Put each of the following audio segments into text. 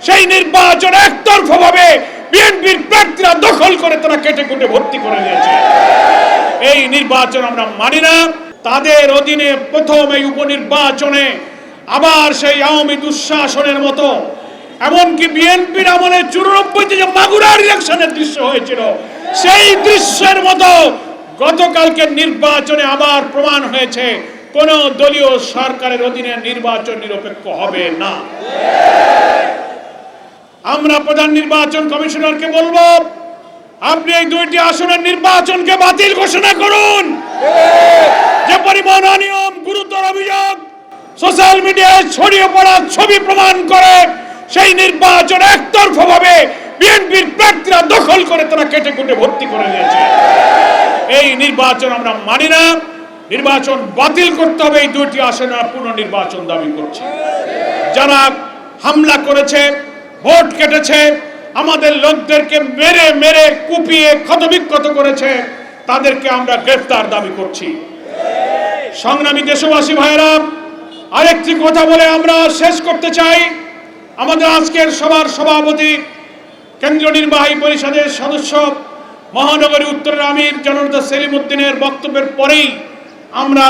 সেই নির্বাচন একতরফাভাবে বিএনপির প্রার্থীরা দখল করে তারা কেটে কুটে ভর্তি করে দিয়েছে। এই নির্বাচন আমরা মানি না। তাদের অধীনে প্রথম এই উপনির্বাচনে আবার সেই আওয়ামী দুঃশাসনের মতো, এমনকি বিএনপির আমলে 94-তে যে মাগুরার ইলেকশনের দৃশ্য হয়েছিল সেই দৃশ্যের মতো গতকালকে নির্বাচনে আবার প্রমাণ হয়েছে কোন দলীয় সরকারের অধীনে নির্বাচন নিরপেক্ষ হবে না। আমরা প্রধান নির্বাচন কমিশনারকে বলবো, আপনি এই 2টি আসনের নির্বাচনকে বাতিল ঘোষণা করুন। যে পরিমাণ অনিয়ম, গুরুতর অভিযোগ সোশ্যাল মিডিয়ায় ছড়িয়ে পড়া ছবি প্রমাণ করে সেই নির্বাচন একতরফাভাবে বিএনপির প্রার্থীরা দখল করে তারা কেটে কুটে ভর্তি করে দিয়েছে। এই নির্বাচন আমরা মানি না। নির্বাচন বাতিল করতে হবে। এই 2টি আসনে পুনর্নির্বাচন দাবি করছে। যারা হামলা করেছে, ভোট কেটেছে, আমাদের লোকদেরকে মেরে মেরে কুপিয়ে ক্ষতবিক্ষত করেছে, তাদেরকে আমরা গ্রেফতার দাবি করছি। সংগ্রামী দেশবাসী ভাইরা, আরেকটি কথা বলে আমরা শেষ করতে চাই। আমাদের আজকের সভার সভাপতি, কেন্দ্রীয় নির্বাহী পরিষদের সদস্য, মহানগরী উত্তরের আমির জননেতা সেলিম উদ্দিনের বক্তব্যের পরেই আমরা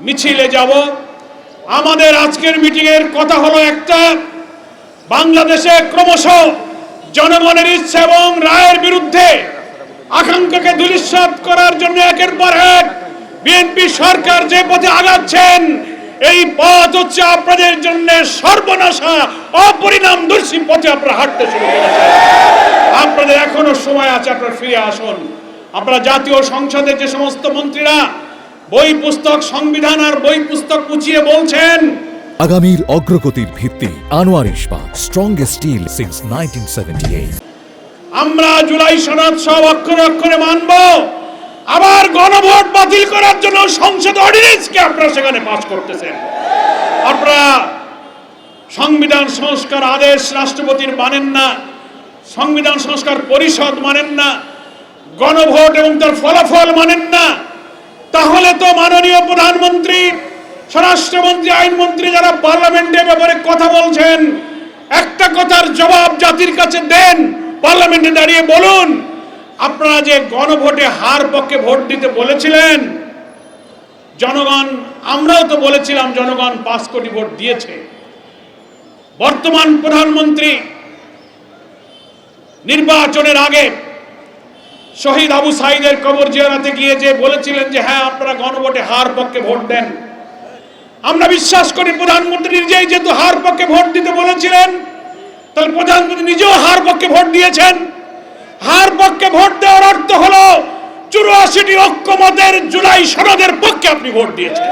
মিছিলে যাব। আমাদের আজকের মিটিংয়ের কথা হলো একটা, বাংলাদেশে ক্রমশ জনগণের ইচ্ছা এবং রায়ের বিরুদ্ধে আকাঙ্ক্ষাকে ধূলিসাৎ করার জন্য একের পর এক বিএনপি সরকার যে পথে আগাচ্ছেন, এই পথ হচ্ছে আপনাদের জন্য সর্বনাশা, অপরিণামদর্শী পথে আপনারা হাঁটতে শুরু করেছেন। আপনাদের এখনো সময় আছে, আপনারা ফিরে আসুন। আপনারা জাতীয় সংসদের যে সমস্ত মন্ত্রীরা বই পুস্তক, সংবিধান আর বই পুস্তক উঁচিয়ে বলছেন, আগামীর অগ্রগতির ভিত্তি আনোয়ার ইস্পাত, স্ট্রংগেস্ট স্টিল সিন্স 1978। আমরা জুলাই সনদ সব অক্ষরে অক্ষরে মানব। আবার গণভোট বাতিল করার জন্য সংসদ অর্ডিন্যান্সকে আপনারা সেখানে পাস করতেছেন। আপনারা সংবিধান সংস্কার আদেশ রাষ্ট্রপতির মানেন না, সংবিধান সংস্কার পরিষদ মানেন না, গণভোট এবং তার ফলাফল মানেন না। তাহলে তো মাননীয় প্রধানমন্ত্রী, স্বরাষ্ট্রমন্ত্রী, আইনমন্ত্রী যারা পার্লামেন্টে ব্যাপারে কথা বলছেন, একটা কথার জবাব জাতির কাছে দেন। পার্লামেন্টে দাঁড়িয়ে বলুন, আপনারা যে গণভোটে হার পক্ষে ভোট দিতে বলেছিলেন, জনগণ, আমরাও তো বলেছিলাম জনগণ 5 কোটি ভোট দিয়েছে। বর্তমান প্রধানমন্ত্রী নির্বাচনের আগে শহীদ আবু সাইদের কবর জিয়ারতে গিয়ে যে বলেছিলেন যে হ্যাঁ আপনারা গণভোটে হার পক্ষে ভোট দেন, আমরা বিশ্বাস করি প্রধানমন্ত্রী নিজেই যেহেতু হার পক্ষে ভোট দিতে বলেছিলেন, তাহলে প্রধানমন্ত্রী নিজেও হার পক্ষে ভোট দিয়েছেন। হার পক্ষে ভোট দেওয়ার অর্থ হলো 84টি ঐক্যমতের জুলাই সনদের পক্ষে আপনি ভোট দিয়েছেন।